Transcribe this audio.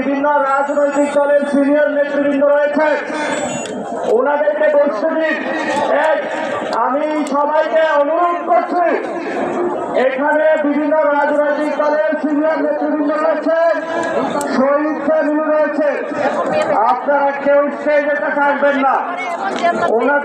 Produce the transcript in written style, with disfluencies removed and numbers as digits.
বিভিন্ন রাজনৈতিক দলের সিনিয়র নেতৃবৃন্দ রয়েছে, ওনাদেরকে বসতে দিন। আমি সবাইকে অনুরোধ করছি, এখানে বিভিন্ন রাজনৈতিক দলের সিনিয়র নেতৃবৃন্দ রয়েছে, শহীদ ফ্যামিলি রয়েছে, আপনারা কেউ স্টেজে থাকবেন না। ওনাদের